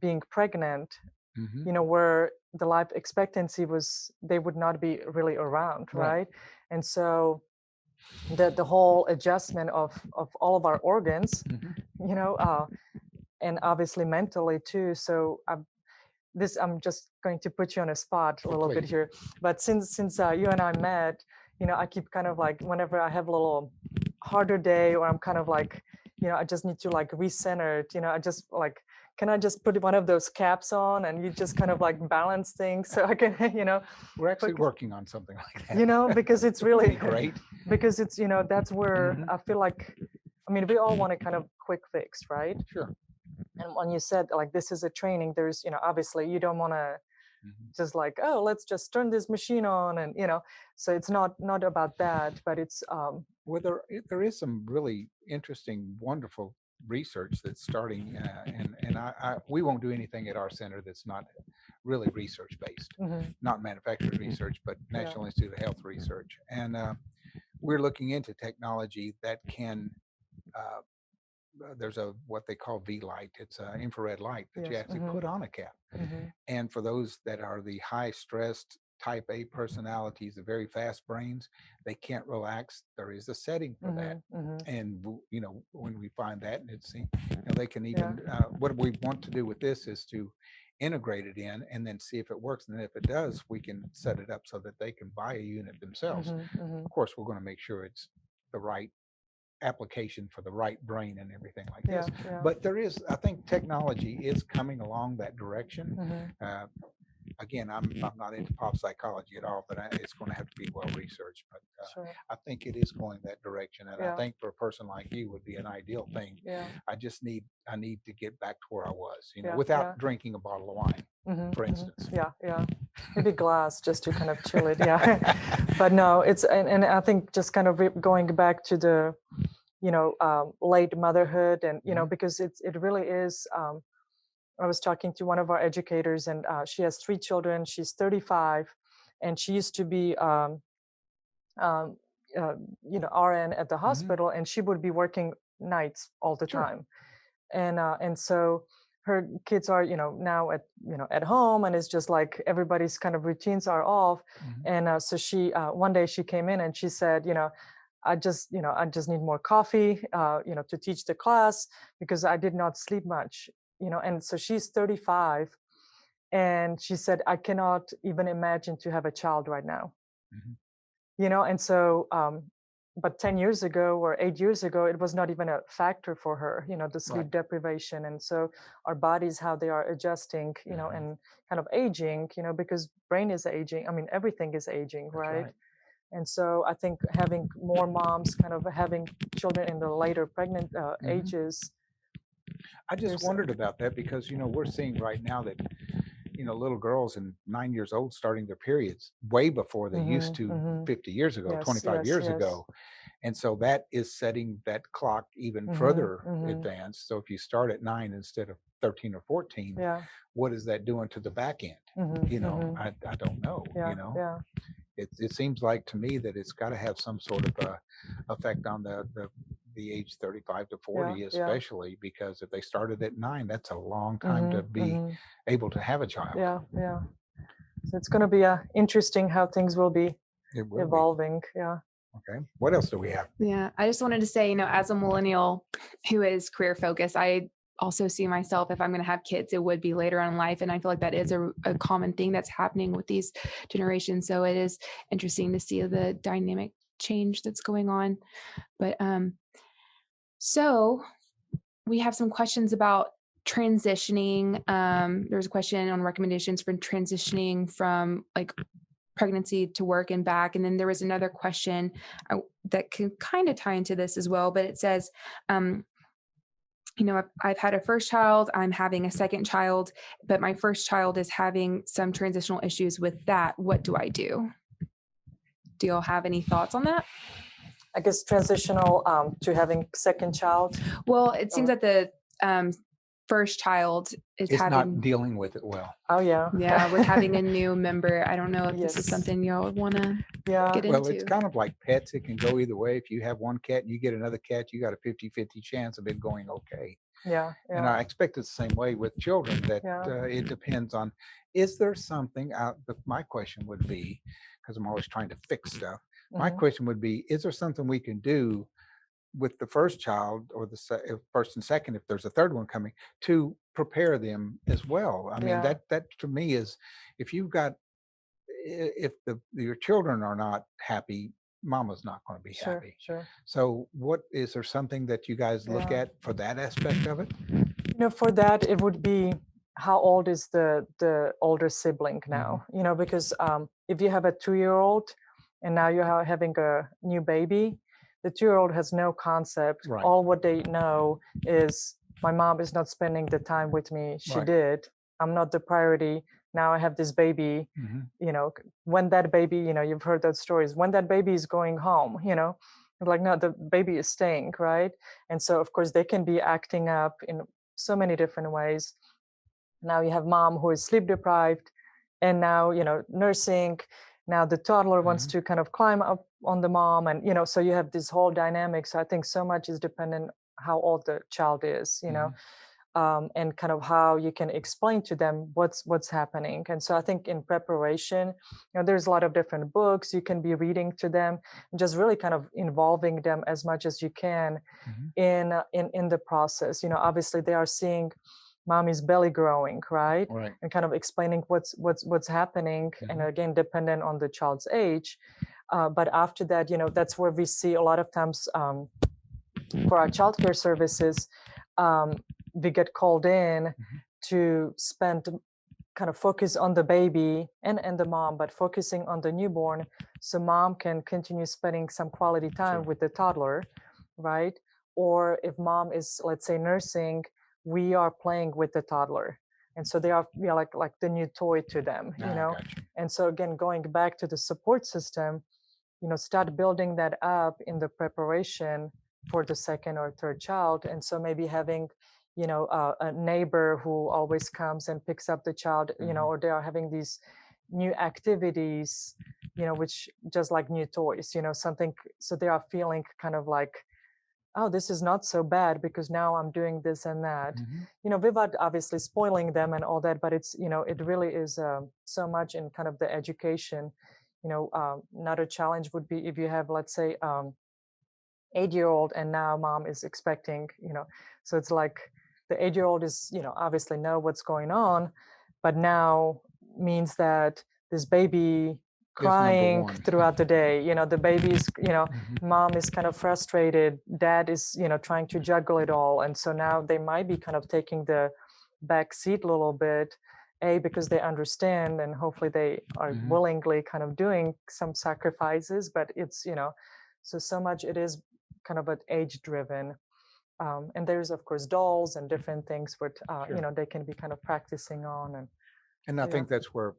being pregnant, where the life expectancy was, they would not be really around, right? And so the whole adjustment of all of our organs, and obviously mentally too. So I'm just going to put you on a spot a little bit here. But since you and I met, I keep kind of like, whenever I have a little harder day, or I'm kind of like, I just need to like recenter it, I just like, can I just put one of those caps on and you just kind of like balance things so I can, we're actually working on something like that. Because it's really great. Because it's, that's where I feel like, we all want a kind of quick fix, right? Sure. And when you said like this is a training, there's obviously you don't want to just like, oh, let's just turn this machine on, and so it's not about that, but it's well, there is some really interesting, wonderful research that's starting, and we won't do anything at our center that's not really research based, not manufactured research, but National Institute of Health research, and we're looking into technology that can. There's what they call Vlight. It's an infrared light that you actually put on a cap. And for those that are the high stressed type A personalities, the very fast brains, they can't relax. There is a setting for that. And, when we find that, and it's, they can even, what we want to do with this is to integrate it in and then see if it works. And then if it does, we can set it up so that they can buy a unit themselves. Of course, we're going to make sure it's the right application for the right brain and everything like this. But there is, I think technology is coming along that direction. Again, I'm not into pop psychology at all, but it's going to have to be well researched. But I think it is going that direction, and I think for a person like you would be an ideal thing. I need to get back to where I was, without drinking a bottle of wine, for instance. Maybe glass just to kind of chill it. But no, it's and I think just kind of going back to the late motherhood, and because it really is. I was talking to one of our educators, and she has 3 children. She's 35, and she used to be, RN at the hospital, and she would be working nights all the time, and so her kids are, now at home, and it's just like everybody's kind of routines are off, and so she one day she came in and she said, I just need more coffee, to teach the class because I did not sleep much. And so she's 35, and she said, I cannot even imagine to have a child right now. And so but 10 years ago or 8 years ago, it was not even a factor for her, the sleep deprivation. And so our bodies, how they are adjusting, and kind of aging, because brain is aging. I mean, everything is aging, right? And so I think having more moms kind of having children in the later pregnant ages. I just wondered about that because, we're seeing right now that, little girls and 9 years old starting their periods way before they used to 50 years ago, 25 years ago. And so that is setting that clock even further advanced. So if you start at 9 instead of 13 or 14, what is that doing to the back end? I don't know, It seems like to me that it's got to have some sort of effect on the age 35 to 40, especially because if they started at 9, that's a long time to be able to have a child. So it's going to be interesting how things will be evolving. Okay. What else do we have? Yeah. I just wanted to say, as a millennial who is career focused, I also see myself, if I'm going to have kids, it would be later on in life. And I feel like that is a common thing that's happening with these generations. So it is interesting to see the dynamic change that's going on. But so we have some questions about transitioning. There's a question on recommendations for transitioning from like pregnancy to work and back. And then there was another question that can kind of tie into this as well, but it says, I've had a first child, I'm having a second child, but my first child is having some transitional issues with that. What do I do? Do y'all have any thoughts on that? I guess transitional to having second child. Well, it seems that the first child is not dealing with it well. Oh yeah. Yeah, with having a new member. I don't know if this is something y'all would want to get into. Well, it's kind of like pets. It can go either way. If you have one cat and you get another cat, you got a 50-50 chance of it going okay. Yeah. And I expect it's the same way with children, that it depends on, is there something out? My question would be, because I'm always trying to fix stuff, my question would be, is there something we can do with the first child or the first and second, if there's a third one coming, to prepare them as well? I mean, that to me is, if you've got, if your children are not happy, mama's not going to be happy. Sure. So is there something that you guys look at for that aspect of it? For that, it would be, how old is the older sibling now? Because if you have a 2-year-old and now you're having a new baby, the 2-year-old has no concept. Right. All what they know is, my mom is not spending the time with me. She did. I'm not the priority. Now I have this baby. When that baby, you've heard those stories. When that baby is going home, like, no, the baby is staying, right? And so, of course, they can be acting up in so many different ways. Now you have mom who is sleep deprived, and now, nursing. Now the toddler wants to kind of climb up on the mom, and so you have this whole dynamic. So I think so much is dependent how old the child is, and kind of how you can explain to them what's happening. And so I think in preparation, there's a lot of different books you can be reading to them, and just really kind of involving them as much as you can in the process. Obviously they are seeing mommy's belly growing, right? And kind of explaining what's happening, and again, dependent on the child's age. But after that, that's where we see a lot of times for our childcare services, we get called in to spend, kind of focus on the baby and the mom, but focusing on the newborn, so mom can continue spending some quality time with the toddler, right? Or if mom is, let's say, nursing, we are playing with the toddler, and so they are like the new toy to them, And so again, going back to the support system, start building that up in the preparation for the second or third child. And so maybe having a neighbor who always comes and picks up the child, or they are having these new activities, which just like new toys, something, so they are feeling kind of like, oh, this is not so bad because now I'm doing this and that, without obviously spoiling them and all that, but it's, it really is so much in kind of the education. Another challenge would be if you have, let's say, 8-year-old and now mom is expecting, so it's like the 8-year-old is, obviously know what's going on, but now means that this baby crying one. throughout the day. The baby's, Mhm. mom is kind of frustrated. Dad is, trying to juggle it all. And so now they might be kind of taking the back seat a little bit, because they understand and hopefully they are Mhm. willingly kind of doing some sacrifices, but it's, so much it is kind of an age driven. And there's of course dolls and different things what Sure. they can be kind of practicing on. And I Yeah. think that's where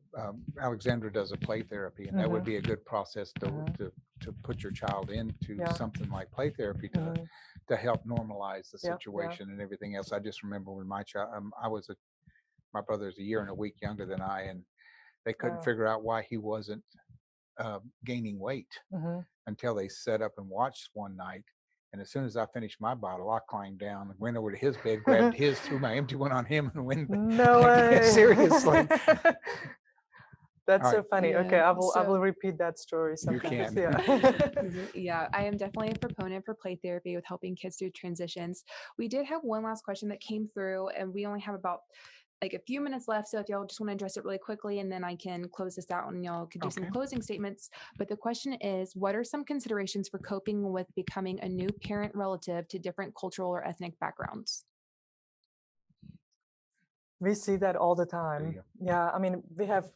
Alexandra does a play therapy, and that would Mhm. be a good process Mhm. to put your child into Yeah. something like play therapy Mhm. to help normalize the Yeah, yeah. situation and everything else. I just remember when my child, my brother's a year and a week younger than I, and they couldn't Wow. figure out why he wasn't gaining weight Mhm. until they set up and watched one night. And as soon as I finished my bottle, I climbed down and went over to his bed, grabbed his, threw my empty one on him, and went. No way. Seriously. That's All so right. funny. Okay, Yeah, I will so- repeat that story sometimes. can. Yeah. Yeah, I am definitely a proponent for play therapy with helping kids through transitions. We did have one last question that came through, and we only have about like a few minutes left. So if y'all just want to address it really quickly, and then I can close this out and y'all could do some Okay. closing statements. But the question is, what are some considerations for coping with becoming a new parent relative to different cultural or ethnic backgrounds? We see that all the There time. you go. Yeah, I mean, we have,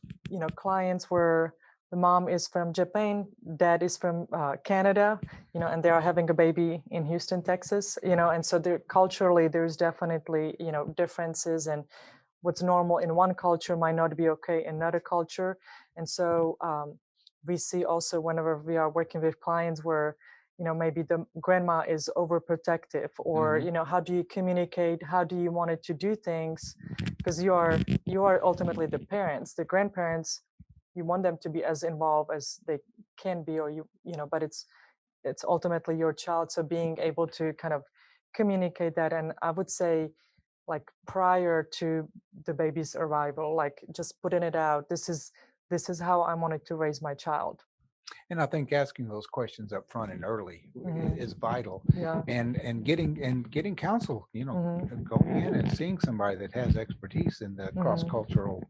clients where the mom is from Japan, dad is from Canada, and they are having a baby in Houston, Texas, and so culturally, there's definitely, differences, and what's normal in one culture might not be okay in another culture. And so we see also whenever we are working with clients where, maybe the grandma is overprotective, or, Mhm. how do you communicate? How do you want it to do things? Because you are ultimately the parents, the grandparents. You want them to be as involved as they can be, or but it's ultimately your child. So being able to kind of communicate that, and I would say, like prior to the baby's arrival, like just putting it out. This is how I wanted to raise my child. And I think asking those questions up front and early Mhm. is vital. Yeah. And getting counsel, Mhm. going in and seeing somebody that has expertise in the Mhm. cross-cultural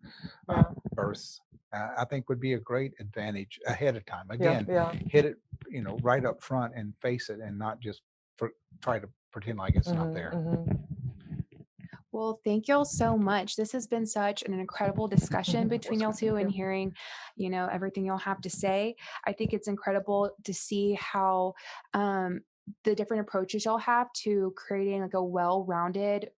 Yeah. births, I think would be a great advantage ahead of time. Yeah. Again, Yeah. hit it, right up front and face it, and not just try to pretend like it's not Mhm. there. Mhm. Well, thank y'all so much. This has been such an incredible discussion between y'all two and hearing, everything y'all have to say. I think it's incredible to see how the different approaches y'all have to creating like a well-rounded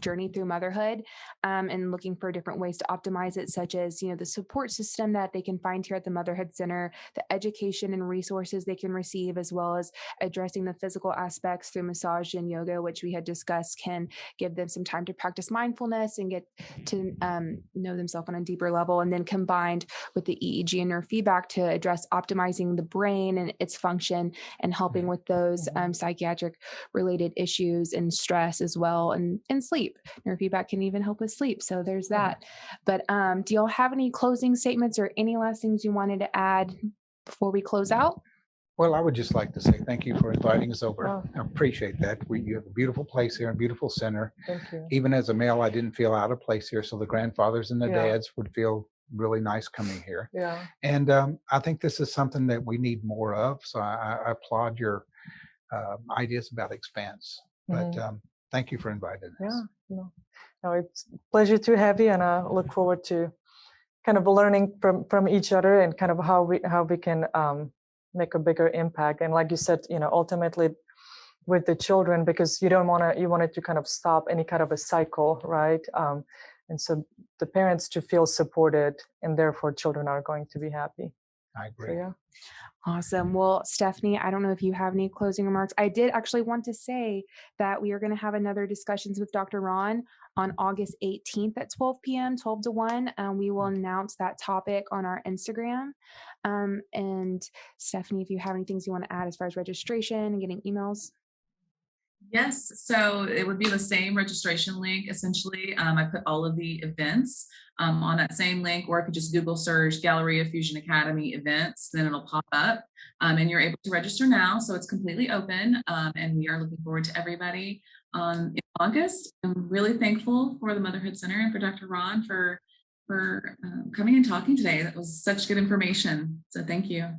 journey through motherhood, and looking for different ways to optimize it, such as, the support system that they can find here at the Motherhood Center, the education and resources they can receive, as well as addressing the physical aspects through massage and yoga, which we had discussed can give them some time to practice mindfulness and get to know themselves on a deeper level. And then combined with the EEG and neurofeedback to address optimizing the brain and its function and helping with those psychiatric related issues and stress as well, and sleep. Neurofeedback can even help with sleep. So there's that. But do y'all have any closing statements or any last things you wanted to add before we close out? Well, I would just like to say thank you for inviting us over. Oh. I appreciate that. You have a beautiful place here, a beautiful center. Thank you. Even as a male, I didn't feel out of place here. So the grandfathers and the Yeah. dads would feel really nice coming here. Yeah. And I think this is something that we need more of. So I applaud your ideas about expanse. But thank you for inviting us. Yeah. No, it's a pleasure to have you, and I look forward to kind of learning from each other and kind of how we can make a bigger impact. And like you said, ultimately with the children, because you want it to kind of stop any kind of a cycle, right? And so the parents to feel supported, and therefore children are going to be happy. I agree. So, yeah. Awesome. Well, Stephanie, I don't know if you have any closing remarks. I did actually want to say that we are going to have another discussions with Dr. Ron on August 18th at 12 p.m., 12 to 1. We will announce that topic on our Instagram. And Stephanie, if you have any things you want to add as far as registration and getting emails. Yes, so it would be the same registration link, essentially. I put all of the events on that same link, or if you just Google search Galleria Fusion Academy events, then it'll pop up, and you're able to register now. So it's completely open, and we are looking forward to everybody in August. I'm really thankful for the Motherhood Center and for Dr. Ron for for coming and talking today. That was such good information. So thank you.